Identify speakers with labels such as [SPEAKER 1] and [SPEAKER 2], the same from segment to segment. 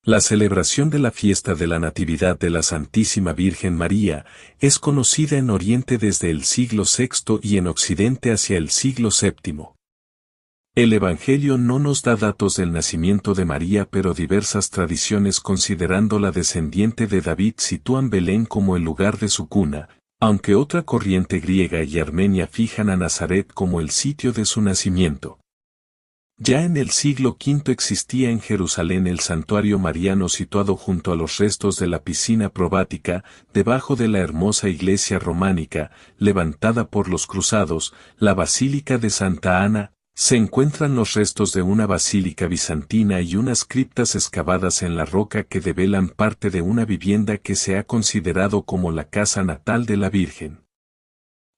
[SPEAKER 1] La celebración de la fiesta de la Natividad de la Santísima Virgen María es conocida en Oriente desde el siglo VI y en Occidente hacia el siglo VII. El Evangelio no nos da datos del nacimiento de María, pero diversas tradiciones considerándola descendiente de David sitúan Belén como el lugar de su cuna, aunque otra corriente griega y armenia fijan a Nazaret como el sitio de su nacimiento. Ya en el siglo V existía en Jerusalén el santuario mariano situado junto a los restos de la piscina probática, debajo de la hermosa iglesia románica, levantada por los cruzados, la Basílica de Santa Ana. Se encuentran los restos de una basílica bizantina y unas criptas excavadas en la roca que develan parte de una vivienda que se ha considerado como la casa natal de la Virgen.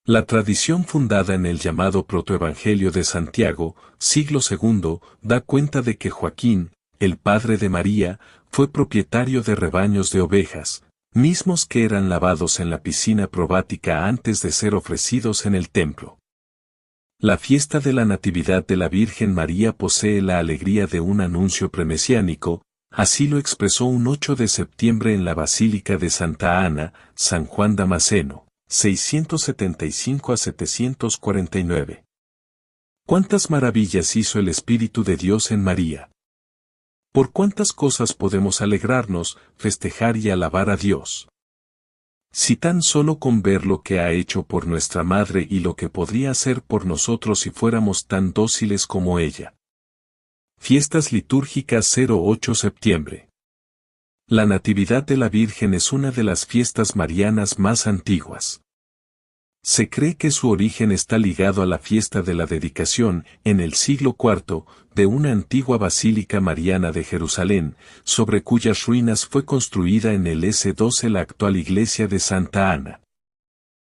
[SPEAKER 1] La tradición fundada en el llamado Protoevangelio de Santiago, siglo II, da cuenta de que Joaquín, el padre de María, fue propietario de rebaños de ovejas, mismos que eran lavados en la piscina probática antes de ser ofrecidos en el templo. La fiesta de la Natividad de la Virgen María posee la alegría de un anuncio premesiánico, así lo expresó un 8 de septiembre en la Basílica de Santa Ana, San Juan Damasceno, 675 a 749. ¿Cuántas maravillas hizo el Espíritu de Dios en María? ¿Por cuántas cosas podemos alegrarnos, festejar y alabar a Dios? Si tan solo con ver lo que ha hecho por nuestra Madre y lo que podría hacer por nosotros si fuéramos tan dóciles como ella. Fiestas litúrgicas 08 septiembre. La Natividad de la Virgen es una de las fiestas marianas más antiguas. Se cree que su origen está ligado a la fiesta de la dedicación, en el siglo IV, de una antigua basílica mariana de Jerusalén, sobre cuyas ruinas fue construida en el S12 la actual iglesia de Santa Ana.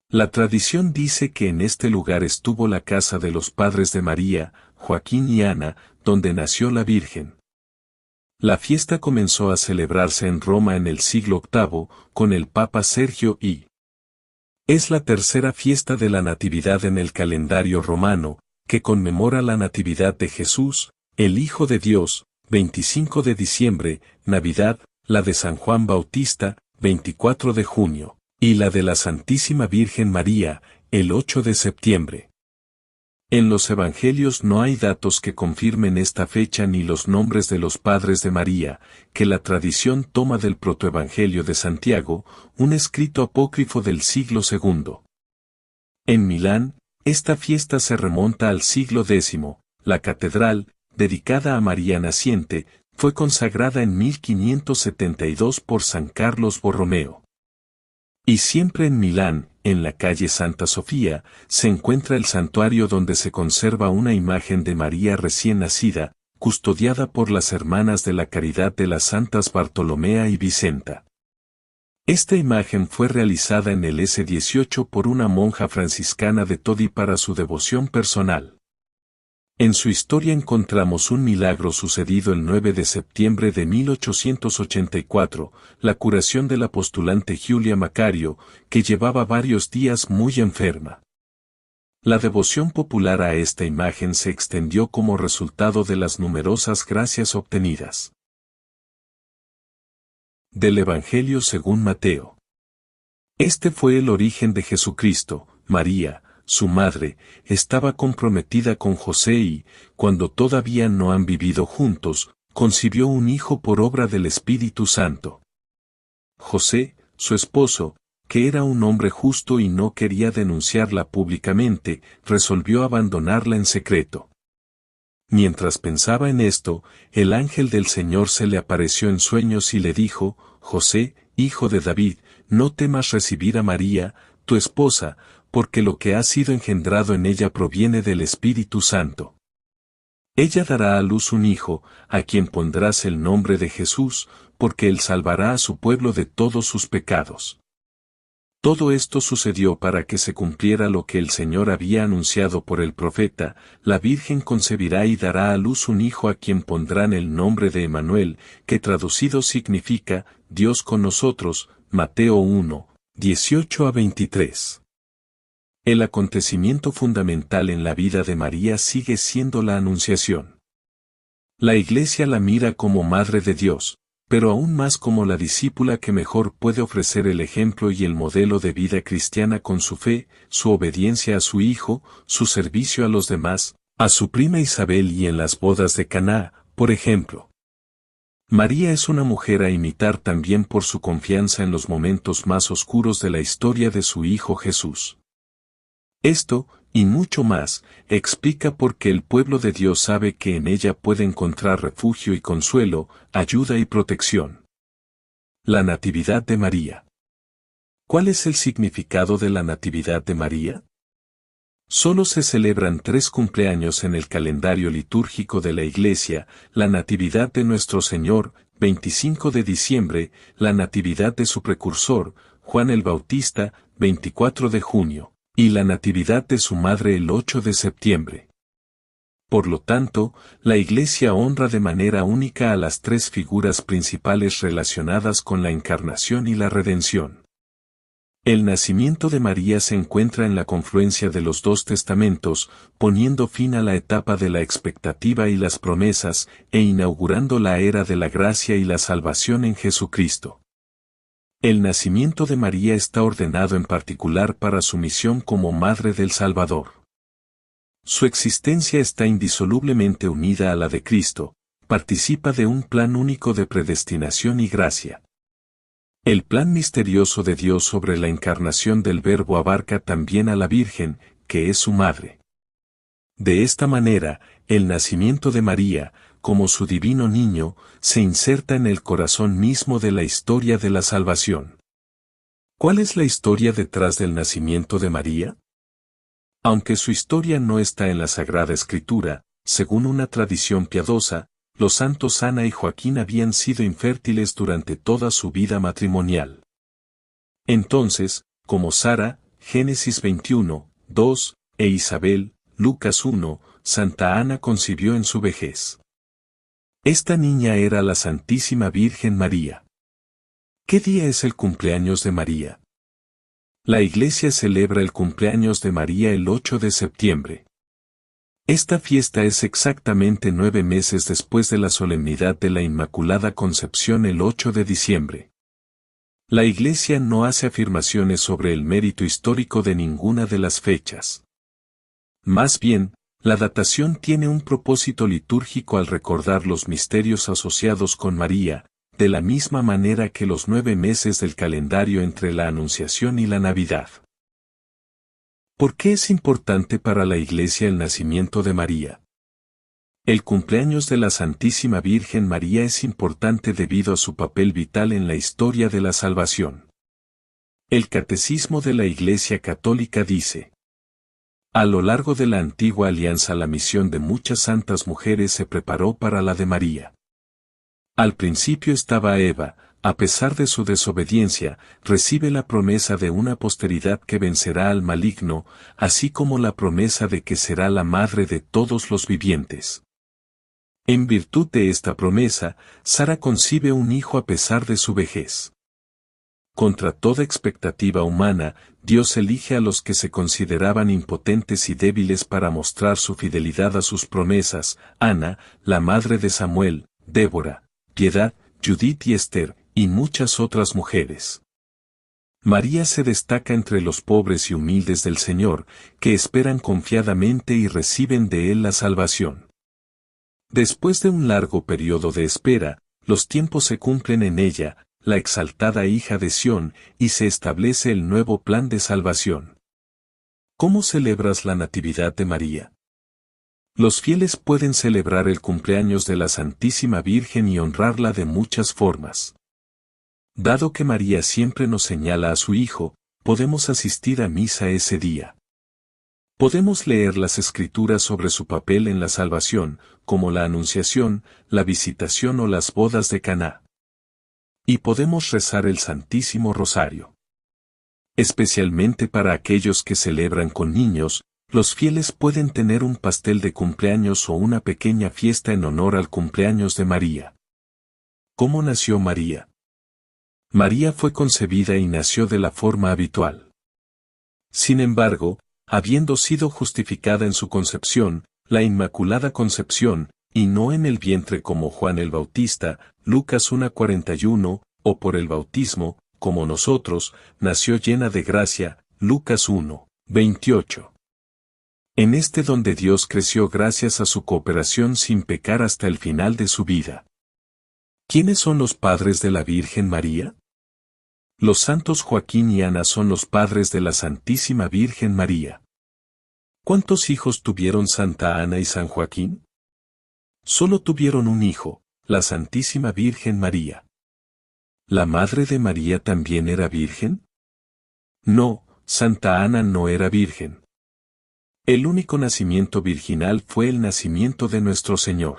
[SPEAKER 1] La tradición dice que en este lugar estuvo la casa de los padres de María, Joaquín y Ana, donde nació la Virgen. La fiesta comenzó a celebrarse en Roma en el siglo VIII, con el Papa Sergio I. Es la tercera fiesta de la Natividad en el calendario romano, que conmemora la Natividad de Jesús, el Hijo de Dios, 25 de diciembre, Navidad, la de San Juan Bautista, 24 de junio, y la de la Santísima Virgen María, el 8 de septiembre. En los evangelios no hay datos que confirmen esta fecha ni los nombres de los padres de María, que la tradición toma del Protoevangelio de Santiago, un escrito apócrifo del siglo II. En Milán, esta fiesta se remonta al siglo X. La catedral, dedicada a María Naciente, fue consagrada en 1572 por San Carlos Borromeo. Y siempre en Milán, en la calle Santa Sofía, se encuentra el santuario donde se conserva una imagen de María recién nacida, custodiada por las Hermanas de la Caridad de las Santas Bartolomea y Vicenta. Esta imagen fue realizada en el S18 por una monja franciscana de Todi para su devoción personal. En su historia encontramos un milagro sucedido el 9 de septiembre de 1884, la curación de la postulante Giulia Macario, que llevaba varios días muy enferma. La devoción popular a esta imagen se extendió como resultado de las numerosas gracias obtenidas. Del Evangelio según Mateo. Este fue el origen de Jesucristo. María, su madre, estaba comprometida con José y, cuando todavía no han vivido juntos, concibió un hijo por obra del Espíritu Santo. José, su esposo, que era un hombre justo y no quería denunciarla públicamente, resolvió abandonarla en secreto. Mientras pensaba en esto, el ángel del Señor se le apareció en sueños y le dijo: José, hijo de David, no temas recibir a María, tu esposa, porque lo que ha sido engendrado en ella proviene del Espíritu Santo. Ella dará a luz un hijo, a quien pondrás el nombre de Jesús, porque él salvará a su pueblo de todos sus pecados. Todo esto sucedió para que se cumpliera lo que el Señor había anunciado por el profeta: la Virgen concebirá y dará a luz un hijo a quien pondrán el nombre de Emmanuel, que traducido significa, Dios con nosotros, Mateo 1, 18 a 23. El acontecimiento fundamental en la vida de María sigue siendo la Anunciación. La Iglesia la mira como Madre de Dios, pero aún más como la discípula que mejor puede ofrecer el ejemplo y el modelo de vida cristiana con su fe, su obediencia a su hijo, su servicio a los demás, a su prima Isabel y en las bodas de Caná, por ejemplo. María es una mujer a imitar también por su confianza en los momentos más oscuros de la historia de su Hijo Jesús. Esto, y mucho más, explica por qué el pueblo de Dios sabe que en ella puede encontrar refugio y consuelo, ayuda y protección. La Natividad de María. ¿Cuál es el significado de la Natividad de María? Solo se celebran 3 cumpleaños en el calendario litúrgico de la Iglesia: la Natividad de Nuestro Señor, 25 de diciembre, la Natividad de su precursor, Juan el Bautista, 24 de junio, y la Natividad de su madre el 8 de septiembre. Por lo tanto, la Iglesia honra de manera única a las 3 figuras principales relacionadas con la encarnación y la redención. El nacimiento de María se encuentra en la confluencia de los 2 testamentos, poniendo fin a la etapa de la expectativa y las promesas, e inaugurando la era de la gracia y la salvación en Jesucristo. El nacimiento de María está ordenado en particular para su misión como Madre del Salvador. Su existencia está indisolublemente unida a la de Cristo, participa de un plan único de predestinación y gracia. El plan misterioso de Dios sobre la encarnación del Verbo abarca también a la Virgen, que es su madre. De esta manera, el nacimiento de María, como su divino niño, se inserta en el corazón mismo de la historia de la salvación. ¿Cuál es la historia detrás del nacimiento de María? Aunque su historia no está en la Sagrada Escritura, según una tradición piadosa, los santos Ana y Joaquín habían sido infértiles durante toda su vida matrimonial. Entonces, como Sara, Génesis 21, 2, e Isabel, Lucas 1, Santa Ana concibió en su vejez. Esta niña era la Santísima Virgen María. ¿Qué día es el cumpleaños de María? La Iglesia celebra el cumpleaños de María el 8 de septiembre. Esta fiesta es exactamente 9 meses después de la solemnidad de la Inmaculada Concepción el 8 de diciembre. La Iglesia no hace afirmaciones sobre el mérito histórico de ninguna de las fechas. Más bien, la datación tiene un propósito litúrgico al recordar los misterios asociados con María, de la misma manera que los 9 meses del calendario entre la Anunciación y la Navidad. ¿Por qué es importante para la Iglesia el nacimiento de María? El cumpleaños de la Santísima Virgen María es importante debido a su papel vital en la historia de la salvación. El Catecismo de la Iglesia Católica dice: a lo largo de la antigua alianza la misión de muchas santas mujeres se preparó para la de María. Al principio estaba Eva, a pesar de su desobediencia, recibe la promesa de una posteridad que vencerá al maligno, así como la promesa de que será la madre de todos los vivientes. En virtud de esta promesa, Sara concibe un hijo a pesar de su vejez. Contra toda expectativa humana, Dios elige a los que se consideraban impotentes y débiles para mostrar su fidelidad a sus promesas: Ana, la madre de Samuel, Débora, Piedad, Judith y Esther, y muchas otras mujeres. María se destaca entre los pobres y humildes del Señor, que esperan confiadamente y reciben de Él la salvación. Después de un largo periodo de espera, los tiempos se cumplen en ella, la exaltada hija de Sión, y se establece el nuevo plan de salvación. ¿Cómo celebras la Natividad de María? Los fieles pueden celebrar el cumpleaños de la Santísima Virgen y honrarla de muchas formas. Dado que María siempre nos señala a su Hijo, podemos asistir a misa ese día. Podemos leer las Escrituras sobre su papel en la salvación, como la Anunciación, la Visitación o las bodas de Caná. Y podemos rezar el Santísimo Rosario. Especialmente para aquellos que celebran con niños, los fieles pueden tener un pastel de cumpleaños o una pequeña fiesta en honor al cumpleaños de María. ¿Cómo nació María? María fue concebida y nació de la forma habitual. Sin embargo, habiendo sido justificada en su concepción, la Inmaculada Concepción, y no en el vientre como Juan el Bautista, Lucas 1:41, o por el bautismo, como nosotros, nació llena de gracia, Lucas 1:28. En este don de Dios creció gracias a su cooperación sin pecar hasta el final de su vida. ¿Quiénes son los padres de la Virgen María? Los santos Joaquín y Ana son los padres de la Santísima Virgen María. ¿Cuántos hijos tuvieron Santa Ana y San Joaquín? Solo tuvieron un hijo, la Santísima Virgen María. ¿La madre de María también era virgen? No, Santa Ana no era virgen. El único nacimiento virginal fue el nacimiento de nuestro Señor.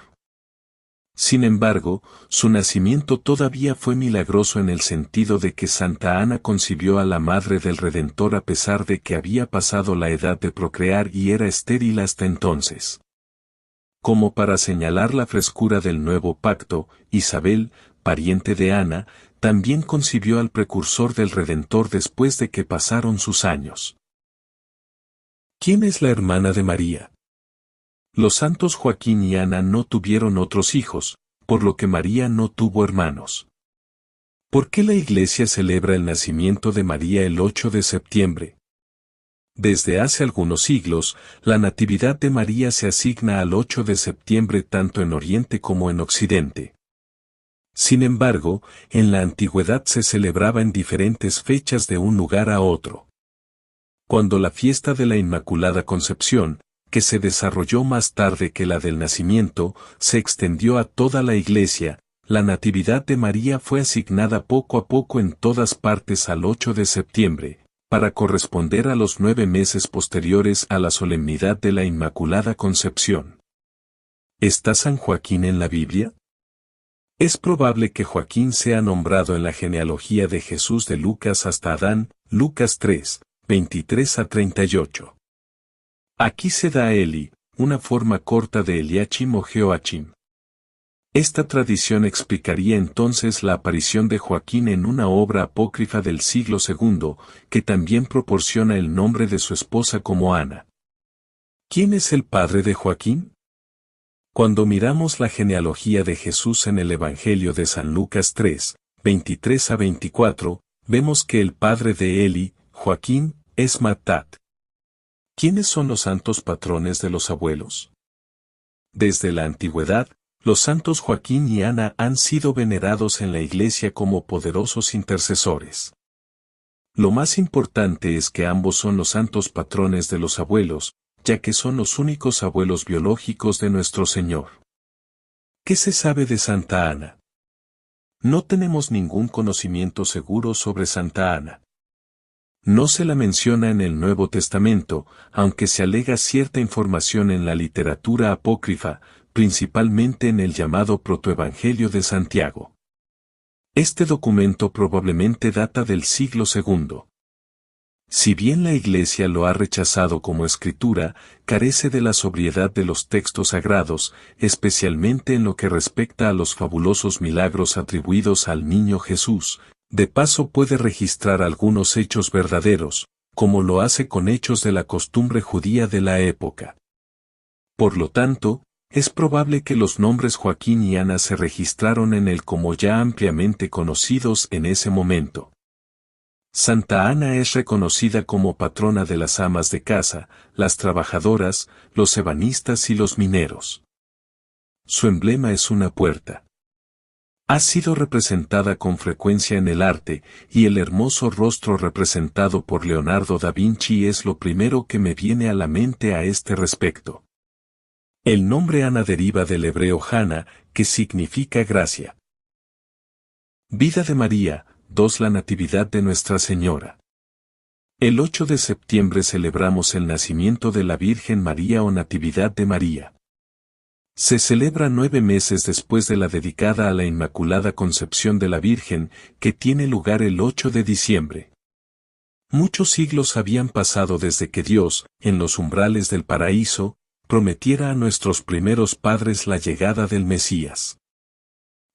[SPEAKER 1] Sin embargo, su nacimiento todavía fue milagroso en el sentido de que Santa Ana concibió a la Madre del Redentor a pesar de que había pasado la edad de procrear y era estéril hasta entonces. Como para señalar la frescura del nuevo pacto, Isabel, pariente de Ana, también concibió al precursor del Redentor después de que pasaron sus años. ¿Quién es la hermana de María? Los santos Joaquín y Ana no tuvieron otros hijos, por lo que María no tuvo hermanos. ¿Por qué la Iglesia celebra el nacimiento de María el 8 de septiembre? Desde hace algunos siglos, la Natividad de María se asigna al 8 de septiembre tanto en Oriente como en Occidente. Sin embargo, en la antigüedad se celebraba en diferentes fechas de un lugar a otro. Cuando la fiesta de la Inmaculada Concepción, que se desarrolló más tarde que la del nacimiento, se extendió a toda la Iglesia, la Natividad de María fue asignada poco a poco en todas partes al 8 de septiembre, para corresponder a los 9 meses posteriores a la solemnidad de la Inmaculada Concepción. ¿Está San Joaquín en la Biblia? Es probable que Joaquín sea nombrado en la genealogía de Jesús de Lucas hasta Adán, Lucas 3:23-38. Aquí se da a Eli, una forma corta de Eliachim o Jehoachim. Esta tradición explicaría entonces la aparición de Joaquín en una obra apócrifa del siglo II, que también proporciona el nombre de su esposa como Ana. ¿Quién es el padre de Joaquín? Cuando miramos la genealogía de Jesús en el Evangelio de San Lucas 3:23-24, vemos que el padre de Eli, Joaquín, es Matat. ¿Quiénes son los santos patrones de los abuelos? Desde la antigüedad, los santos Joaquín y Ana han sido venerados en la Iglesia como poderosos intercesores. Lo más importante es que ambos son los santos patrones de los abuelos, ya que son los únicos abuelos biológicos de nuestro Señor. ¿Qué se sabe de Santa Ana? No tenemos ningún conocimiento seguro sobre Santa Ana. No se la menciona en el Nuevo Testamento, aunque se alega cierta información en la literatura apócrifa, principalmente en el llamado Protoevangelio de Santiago. Este documento probablemente data del siglo II. Si bien la Iglesia lo ha rechazado como escritura, carece de la sobriedad de los textos sagrados, especialmente en lo que respecta a los fabulosos milagros atribuidos al niño Jesús. De paso puede registrar algunos hechos verdaderos, como lo hace con hechos de la costumbre judía de la época. Por lo tanto, es probable que los nombres Joaquín y Ana se registraron en él como ya ampliamente conocidos en ese momento. Santa Ana es reconocida como patrona de las amas de casa, las trabajadoras, los ebanistas y los mineros. Su emblema es una puerta. Ha sido representada con frecuencia en el arte, y el hermoso rostro representado por Leonardo da Vinci es lo primero que me viene a la mente a este respecto. El nombre Ana deriva del hebreo Hana, que significa gracia. Vida de María, 2. La Natividad de Nuestra Señora. El 8 de septiembre celebramos el nacimiento de la Virgen María o Natividad de María. Se celebra 9 meses después de la dedicada a la Inmaculada Concepción de la Virgen, que tiene lugar el 8 de diciembre. Muchos siglos habían pasado desde que Dios, en los umbrales del paraíso, prometiera a nuestros primeros padres la llegada del Mesías.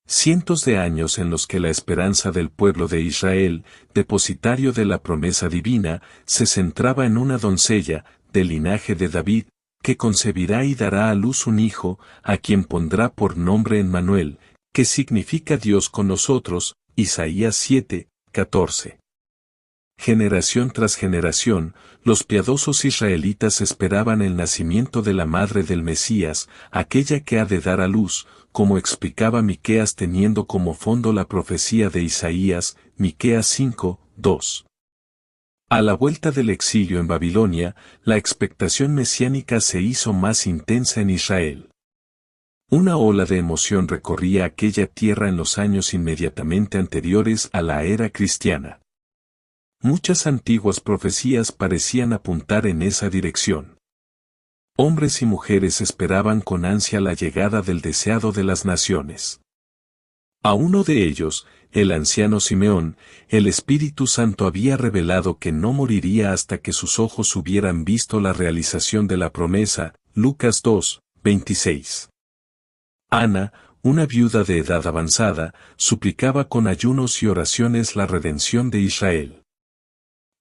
[SPEAKER 1] Cientos de años en los que la esperanza del pueblo de Israel, depositario de la promesa divina, se centraba en una doncella, del linaje de David, que concebirá y dará a luz un hijo, a quien pondrá por nombre Emmanuel, que significa Dios con nosotros, Isaías 7, 14. Generación tras generación, los piadosos israelitas esperaban el nacimiento de la madre del Mesías, aquella que ha de dar a luz, como explicaba Miqueas teniendo como fondo la profecía de Isaías, Miqueas 5, 2. A la vuelta del exilio en Babilonia, la expectación mesiánica se hizo más intensa en Israel. Una ola de emoción recorría aquella tierra en los años inmediatamente anteriores a la era cristiana. Muchas antiguas profecías parecían apuntar en esa dirección. Hombres y mujeres esperaban con ansia la llegada del deseado de las naciones. A uno de ellos, el anciano Simeón, el Espíritu Santo había revelado que no moriría hasta que sus ojos hubieran visto la realización de la promesa, Lucas 2, 26. Ana, una viuda de edad avanzada, suplicaba con ayunos y oraciones la redención de Israel.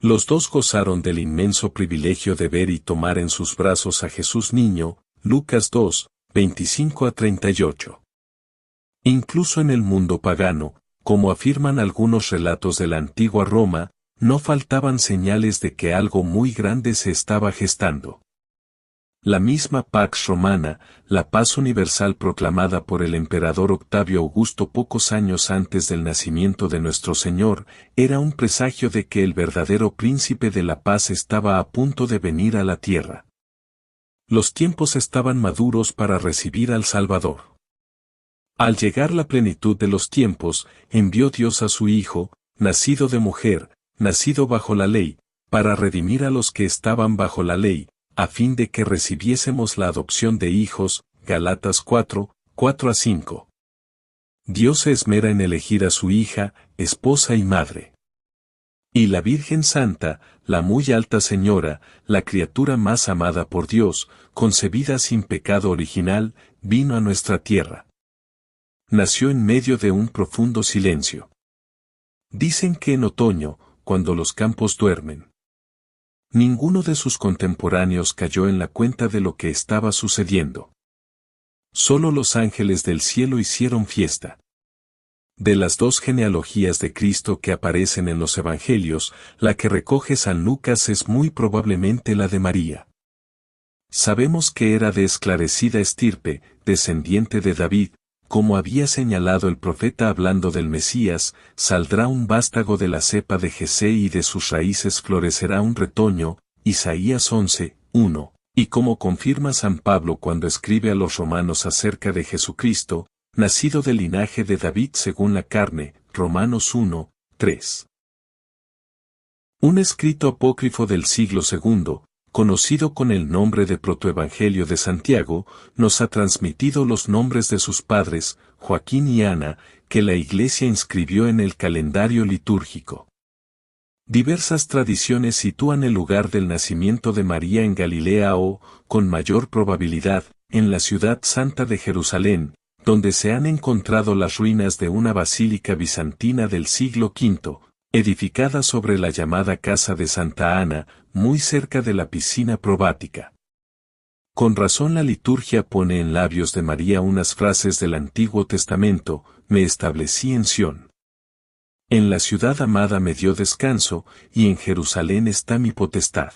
[SPEAKER 1] Los dos gozaron del inmenso privilegio de ver y tomar en sus brazos a Jesús niño, Lucas 2, 25 a 38. Incluso en el mundo pagano, como afirman algunos relatos de la antigua Roma, no faltaban señales de que algo muy grande se estaba gestando. La misma Pax Romana, la paz universal proclamada por el emperador Octavio Augusto pocos años antes del nacimiento de nuestro Señor, era un presagio de que el verdadero príncipe de la paz estaba a punto de venir a la tierra. Los tiempos estaban maduros para recibir al Salvador. Al llegar la plenitud de los tiempos, envió Dios a su Hijo, nacido de mujer, nacido bajo la ley, para redimir a los que estaban bajo la ley, a fin de que recibiésemos la adopción de hijos, Galatas 4, 4 a 5. Dios se esmera en elegir a su hija, esposa y madre. Y la Virgen Santa, la muy alta Señora, la criatura más amada por Dios, concebida sin pecado original, vino a nuestra tierra. Nació en medio de un profundo silencio. Dicen que en otoño, cuando los campos duermen, ninguno de sus contemporáneos cayó en la cuenta de lo que estaba sucediendo. Solo los ángeles del cielo hicieron fiesta. De las dos genealogías de Cristo que aparecen en los Evangelios, la que recoge San Lucas es muy probablemente la de María. Sabemos que era de esclarecida estirpe, descendiente de David, como había señalado el profeta hablando del Mesías, saldrá un vástago de la cepa de Jesé y de sus raíces florecerá un retoño, Isaías 11, 1, y como confirma San Pablo cuando escribe a los romanos acerca de Jesucristo, nacido del linaje de David según la carne, Romanos 1, 3. Un escrito apócrifo del siglo II, conocido con el nombre de Protoevangelio de Santiago, nos ha transmitido los nombres de sus padres, Joaquín y Ana, que la Iglesia inscribió en el calendario litúrgico. Diversas tradiciones sitúan el lugar del nacimiento de María en Galilea o, con mayor probabilidad, en la ciudad santa de Jerusalén, donde se han encontrado las ruinas de una basílica bizantina del siglo V, edificada sobre la llamada Casa de Santa Ana, muy cerca de la piscina probática. Con razón la liturgia pone en labios de María unas frases del Antiguo Testamento, me establecí en Sión. En la ciudad amada me dio descanso, y en Jerusalén está mi potestad.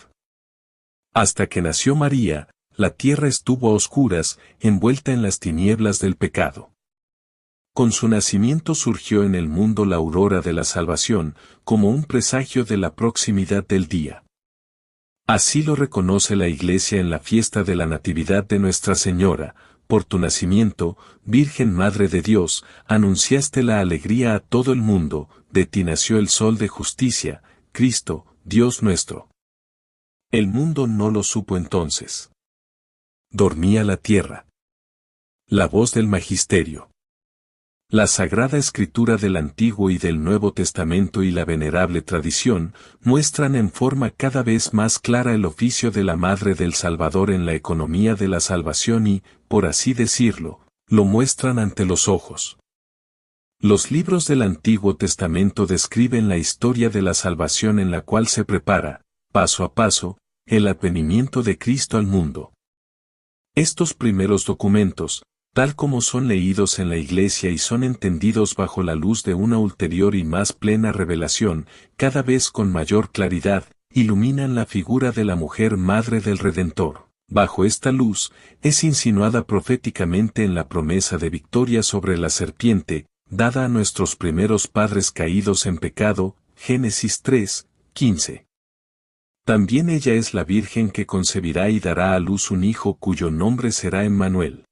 [SPEAKER 1] Hasta que nació María, la tierra estuvo a oscuras, envuelta en las tinieblas del pecado. Con su nacimiento surgió en el mundo la aurora de la salvación, como un presagio de la proximidad del día. Así lo reconoce la Iglesia en la fiesta de la Natividad de Nuestra Señora. Por tu nacimiento, Virgen Madre de Dios, anunciaste la alegría a todo el mundo, de ti nació el Sol de Justicia, Cristo, Dios nuestro. El mundo no lo supo entonces. Dormía la tierra. La voz del Magisterio. La Sagrada Escritura del Antiguo y del Nuevo Testamento y la venerable tradición muestran en forma cada vez más clara el oficio de la Madre del Salvador en la economía de la salvación y, por así decirlo, lo muestran ante los ojos. Los libros del Antiguo Testamento describen la historia de la salvación en la cual se prepara, paso a paso, el advenimiento de Cristo al mundo. Estos primeros documentos, tal como son leídos en la Iglesia y son entendidos bajo la luz de una ulterior y más plena revelación, cada vez con mayor claridad, iluminan la figura de la mujer madre del Redentor. Bajo esta luz, es insinuada proféticamente en la promesa de victoria sobre la serpiente, dada a nuestros primeros padres caídos en pecado, Génesis 3, 15. También ella es la Virgen que concebirá y dará a luz un hijo cuyo nombre será Emmanuel.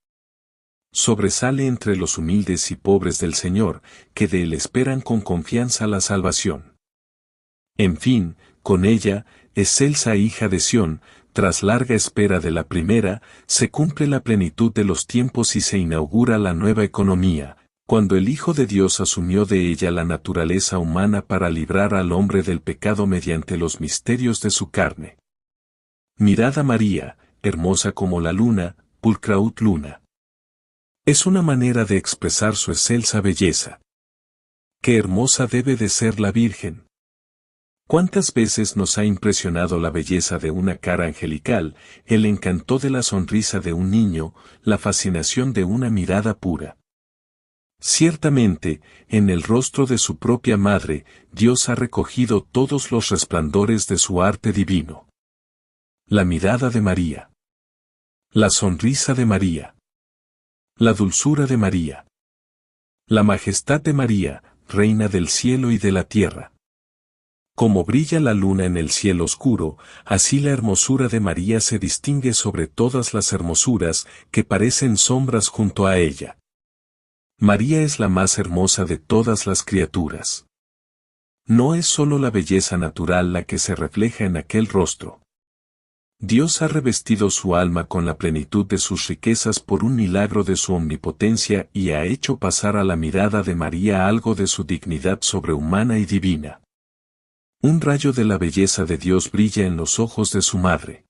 [SPEAKER 1] Sobresale entre los humildes y pobres del Señor, que de él esperan con confianza la salvación. En fin, con ella, excelsa hija de Sión, tras larga espera de la primera, se cumple la plenitud de los tiempos y se inaugura la nueva economía, cuando el Hijo de Dios asumió de ella la naturaleza humana para librar al hombre del pecado mediante los misterios de su carne. Mirad a María, hermosa como la luna, pulcra ut luna. Es una manera de expresar su excelsa belleza. Qué hermosa debe de ser la Virgen. ¿Cuántas veces nos ha impresionado la belleza de una cara angelical, el encanto de la sonrisa de un niño, la fascinación de una mirada pura? Ciertamente, en el rostro de su propia madre, Dios ha recogido todos los resplandores de su arte divino. La mirada de María. La sonrisa de María. La dulzura de María. La majestad de María, reina del cielo y de la tierra. Como brilla la luna en el cielo oscuro, así la hermosura de María se distingue sobre todas las hermosuras que parecen sombras junto a ella. María es la más hermosa de todas las criaturas. No es sólo la belleza natural la que se refleja en aquel rostro. Dios ha revestido su alma con la plenitud de sus riquezas por un milagro de su omnipotencia y ha hecho pasar a la mirada de María algo de su dignidad sobrehumana y divina. Un rayo de la belleza de Dios brilla en los ojos de su madre.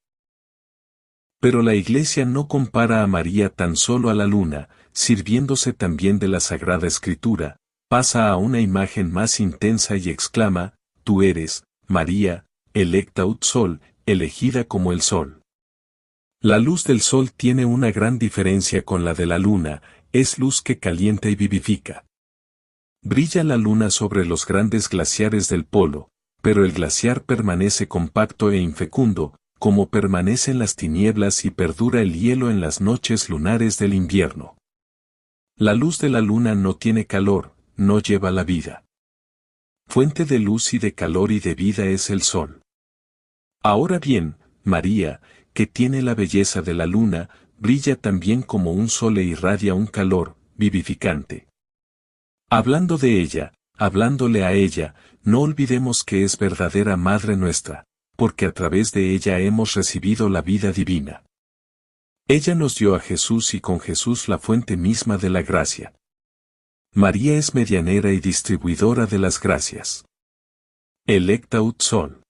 [SPEAKER 1] Pero la Iglesia no compara a María tan solo a la luna, sirviéndose también de la Sagrada Escritura, pasa a una imagen más intensa y exclama, tú eres, María, electa ut sol, elegida como el sol. La luz del sol tiene una gran diferencia con la de la luna, es luz que calienta y vivifica. Brilla la luna sobre los grandes glaciares del polo, pero el glaciar permanece compacto e infecundo, como permanecen las tinieblas y perdura el hielo en las noches lunares del invierno. La luz de la luna no tiene calor, no lleva la vida. Fuente de luz y de calor y de vida es el sol. Ahora bien, María, que tiene la belleza de la luna, brilla también como un sol e irradia un calor vivificante. Hablando de ella, hablándole a ella, no olvidemos que es verdadera Madre nuestra, porque a través de ella hemos recibido la vida divina. Ella nos dio a Jesús y con Jesús la fuente misma de la gracia. María es medianera y distribuidora de las gracias. Electa ut sol.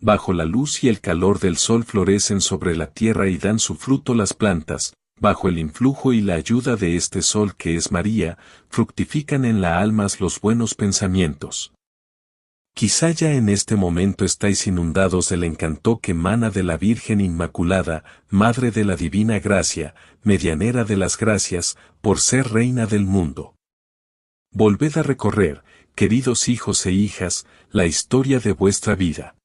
[SPEAKER 1] Bajo la luz y el calor del sol florecen sobre la tierra y dan su fruto las plantas, bajo el influjo y la ayuda de este sol que es María, fructifican en la alma los buenos pensamientos. Quizá ya en este momento estáis inundados del encanto que emana de la Virgen Inmaculada, Madre de la Divina Gracia, medianera de las gracias, por ser Reina del mundo. Volved a recorrer, queridos hijos e hijas, la historia de vuestra vida.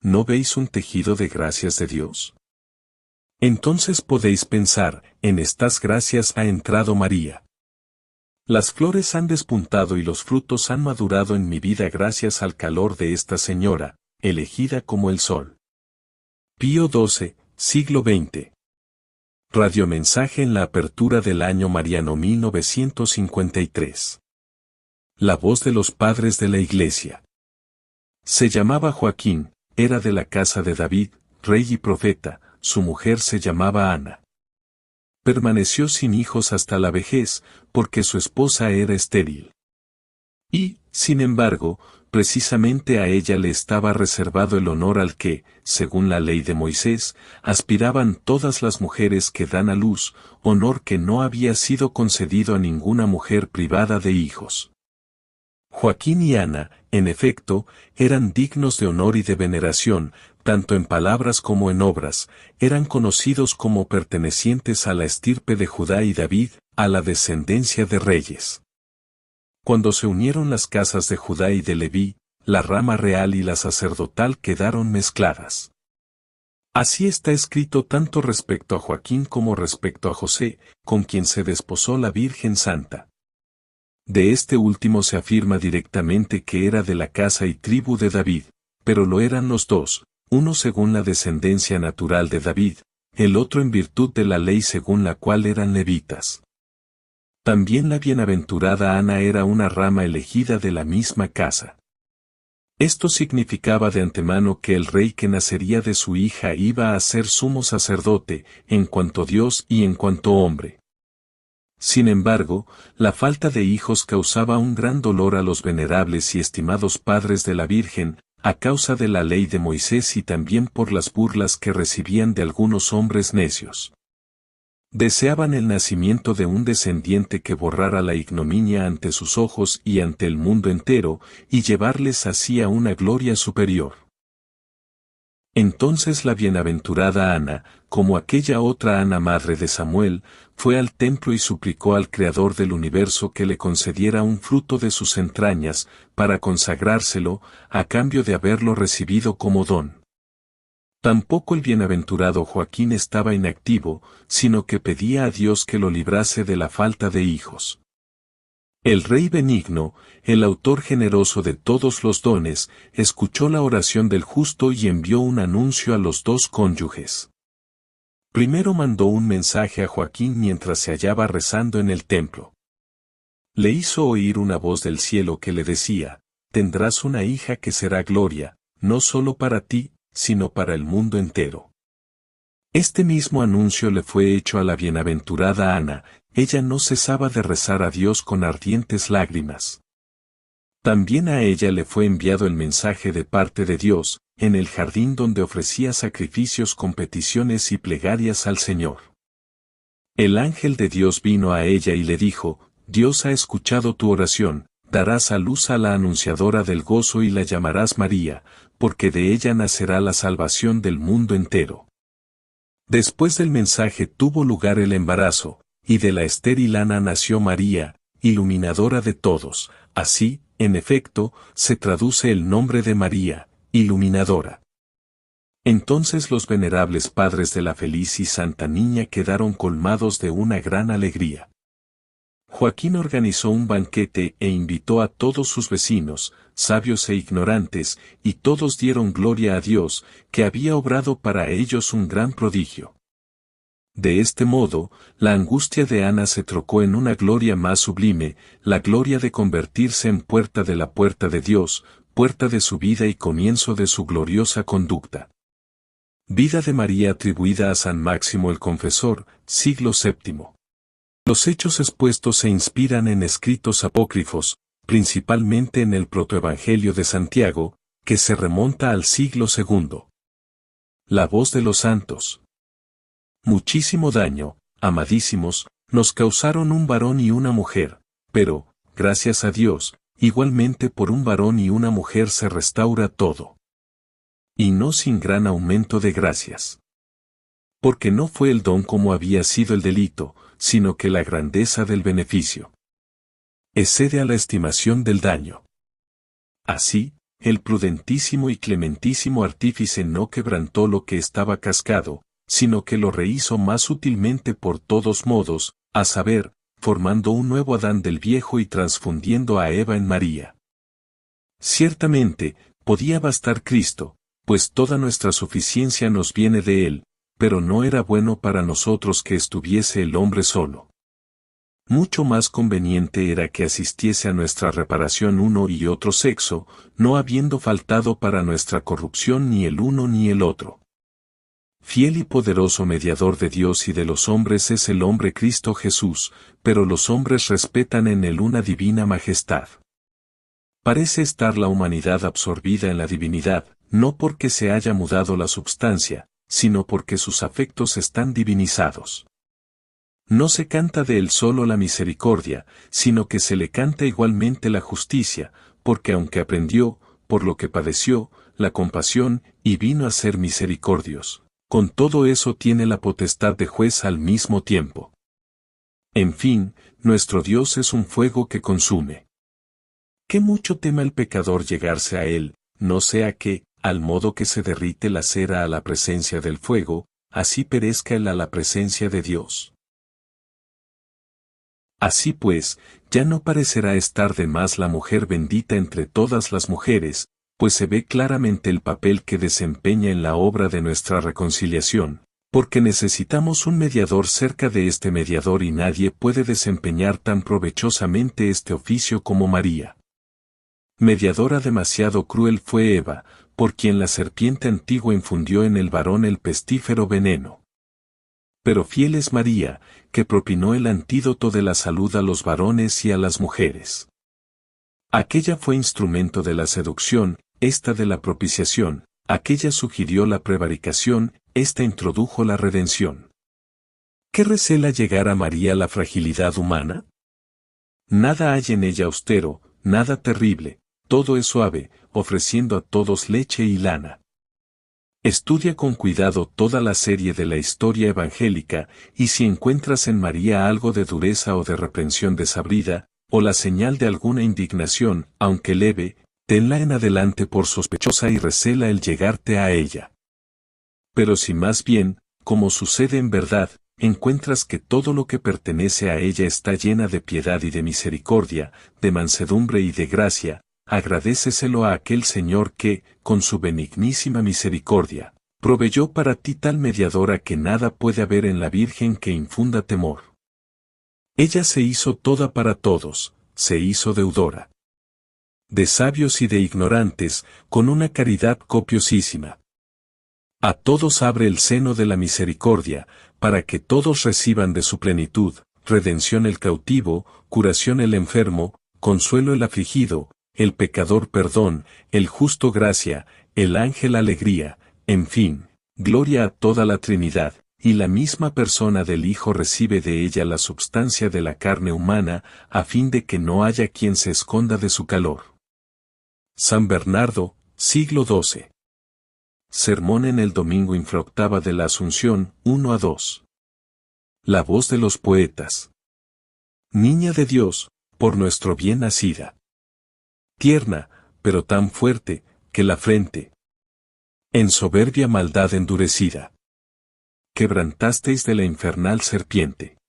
[SPEAKER 1] ¿No veis un tejido de gracias de Dios? Entonces podéis pensar, en estas gracias ha entrado María. Las flores han despuntado y los frutos han madurado en mi vida gracias al calor de esta señora, elegida como el sol. Pío XII, siglo XX. Radiomensaje en la apertura del año mariano 1953. La voz de los padres de la Iglesia. Se llamaba Joaquín, era de la casa de David, rey y profeta, su mujer se llamaba Ana. Permaneció sin hijos hasta la vejez, porque su esposa era estéril. Y, sin embargo, precisamente a ella le estaba reservado el honor al que, según la ley de Moisés, aspiraban todas las mujeres que dan a luz, honor que no había sido concedido a ninguna mujer privada de hijos. Joaquín y Ana, en efecto, eran dignos de honor y de veneración, tanto en palabras como en obras, eran conocidos como pertenecientes a la estirpe de Judá y David, a la descendencia de reyes. Cuando se unieron las casas de Judá y de Leví, la rama real y la sacerdotal quedaron mezcladas. Así está escrito tanto respecto a Joaquín como respecto a José, con quien se desposó la Virgen Santa. De este último se afirma directamente que era de la casa y tribu de David, pero lo eran los dos, uno según la descendencia natural de David, el otro en virtud de la ley según la cual eran levitas. También la bienaventurada Ana era una rama elegida de la misma casa. Esto significaba de antemano que el rey que nacería de su hija iba a ser sumo sacerdote, en cuanto Dios y en cuanto hombre. Sin embargo, la falta de hijos causaba un gran dolor a los venerables y estimados padres de la Virgen, a causa de la ley de Moisés y también por las burlas que recibían de algunos hombres necios. Deseaban el nacimiento de un descendiente que borrara la ignominia ante sus ojos y ante el mundo entero, y llevarles así a una gloria superior. Entonces la bienaventurada Ana, como aquella otra Ana madre de Samuel, fue al templo y suplicó al Creador del universo que le concediera un fruto de sus entrañas, para consagrárselo, a cambio de haberlo recibido como don. Tampoco el bienaventurado Joaquín estaba inactivo, sino que pedía a Dios que lo librase de la falta de hijos. El Rey benigno, el autor generoso de todos los dones, escuchó la oración del justo y envió un anuncio a los dos cónyuges. Primero mandó un mensaje a Joaquín mientras se hallaba rezando en el templo. Le hizo oír una voz del cielo que le decía: tendrás una hija que será gloria, no solo para ti, sino para el mundo entero. Este mismo anuncio le fue hecho a la bienaventurada Ana. Ella no cesaba de rezar a Dios con ardientes lágrimas. También a ella le fue enviado el mensaje de parte de Dios, en el jardín donde ofrecía sacrificios con peticiones y plegarias al Señor. El ángel de Dios vino a ella y le dijo: Dios ha escuchado tu oración, darás a luz a la anunciadora del gozo y la llamarás María, porque de ella nacerá la salvación del mundo entero. Después del mensaje tuvo lugar el embarazo, y de la estéril Ana nació María, iluminadora de todos. Así, en efecto, se traduce el nombre de María, iluminadora. Entonces los venerables padres de la feliz y santa niña quedaron colmados de una gran alegría. Joaquín organizó un banquete e invitó a todos sus vecinos, sabios e ignorantes, y todos dieron gloria a Dios, que había obrado para ellos un gran prodigio. De este modo, la angustia de Ana se trocó en una gloria más sublime, la gloria de convertirse en puerta de la puerta de Dios, puerta de su vida y comienzo de su gloriosa conducta. Vida de María atribuida a San Máximo el Confesor, siglo VII. Los hechos expuestos se inspiran en escritos apócrifos, principalmente en el protoevangelio de Santiago, que se remonta al siglo II. La voz de los santos. Muchísimo daño, amadísimos, nos causaron un varón y una mujer, pero, gracias a Dios, igualmente por un varón y una mujer se restaura todo. Y no sin gran aumento de gracias. Porque no fue el don como había sido el delito, sino que la grandeza del beneficio excede a la estimación del daño. Así, el prudentísimo y clementísimo artífice no quebrantó lo que estaba cascado, sino que lo rehizo más útilmente por todos modos, a saber, formando un nuevo Adán del viejo y transfundiendo a Eva en María. Ciertamente, podía bastar Cristo, pues toda nuestra suficiencia nos viene de Él, pero no era bueno para nosotros que estuviese el hombre solo. Mucho más conveniente era que asistiese a nuestra reparación uno y otro sexo, no habiendo faltado para nuestra corrupción ni el uno ni el otro. Fiel y poderoso mediador de Dios y de los hombres es el hombre Cristo Jesús, pero los hombres respetan en él una divina majestad. Parece estar la humanidad absorbida en la divinidad, no porque se haya mudado la substancia, sino porque sus afectos están divinizados. No se canta de él solo la misericordia, sino que se le canta igualmente la justicia, porque aunque aprendió, por lo que padeció, la compasión, y vino a ser misericordios. Con todo eso tiene la potestad de juez al mismo tiempo. En fin, nuestro Dios es un fuego que consume. Qué mucho tema el pecador llegarse a él, no sea que, al modo que se derrite la cera a la presencia del fuego, así perezca él a la presencia de Dios. Así pues, ya no parecerá estar de más la mujer bendita entre todas las mujeres, pues se ve claramente el papel que desempeña en la obra de nuestra reconciliación, porque necesitamos un mediador cerca de este mediador y nadie puede desempeñar tan provechosamente este oficio como María. Mediadora demasiado cruel fue Eva, por quien la serpiente antigua infundió en el varón el pestífero veneno. Pero fiel es María, que propinó el antídoto de la salud a los varones y a las mujeres. Aquella fue instrumento de la seducción, esta de la propiciación, aquella sugirió la prevaricación, esta introdujo la redención. ¿Qué recela llegar a María la fragilidad humana? Nada hay en ella austero, nada terrible, todo es suave, ofreciendo a todos leche y lana. Estudia con cuidado toda la serie de la historia evangélica, y si encuentras en María algo de dureza o de reprensión desabrida, o la señal de alguna indignación, aunque leve, tenla en adelante por sospechosa y recela el llegarte a ella. Pero si más bien, como sucede en verdad, encuentras que todo lo que pertenece a ella está llena de piedad y de misericordia, de mansedumbre y de gracia, agradéceselo a aquel Señor que, con su benignísima misericordia, proveyó para ti tal mediadora que nada puede haber en la Virgen que infunda temor. Ella se hizo toda para todos, se hizo deudora de sabios y de ignorantes, con una caridad copiosísima. A todos abre el seno de la misericordia, para que todos reciban de su plenitud, redención el cautivo, curación el enfermo, consuelo el afligido, el pecador perdón, el justo gracia, el ángel alegría, en fin, gloria a toda la Trinidad, y la misma persona del Hijo recibe de ella la substancia de la carne humana, a fin de que no haya quien se esconda de su calor. San Bernardo, siglo XII. Sermón en el domingo infraoctava de la Asunción, 1-2. La voz de los poetas. Niña de Dios, por nuestro bien nacida. Tierna, pero tan fuerte, que la frente, en soberbia maldad endurecida, quebrantasteis de la infernal serpiente.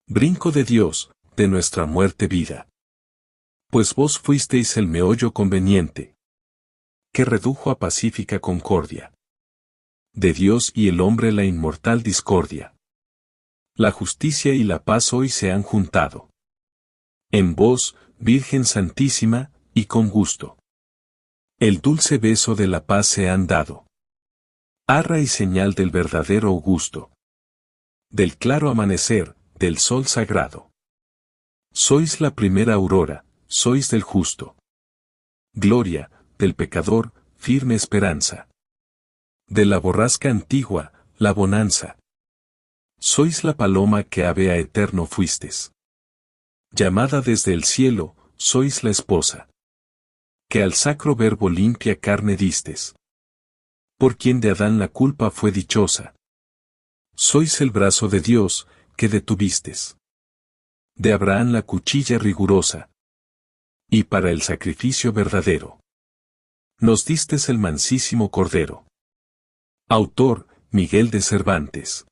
[SPEAKER 1] Brinco de Dios, de nuestra muerte vida. Pues vos fuisteis el meollo conveniente, que redujo a pacífica concordia. De Dios y el hombre la inmortal discordia. La justicia y la paz hoy se han juntado. En vos, Virgen Santísima, y con gusto. El dulce beso de la paz se han dado. Arra y señal del verdadero augusto. Del claro amanecer, del sol sagrado. Sois la primera aurora, sois del justo. Gloria, del pecador, firme esperanza. De la borrasca antigua, la bonanza. Sois la paloma que ave a eterno fuistes. Llamada desde el cielo, sois la esposa. Que al sacro verbo limpia carne distes. Por quien de Adán la culpa fue dichosa. Sois el brazo de Dios, que detuvistes. De Abraham la cuchilla rigurosa. Y para el sacrificio verdadero. Nos distes el mansísimo Cordero. Autor, Miguel de Cervantes.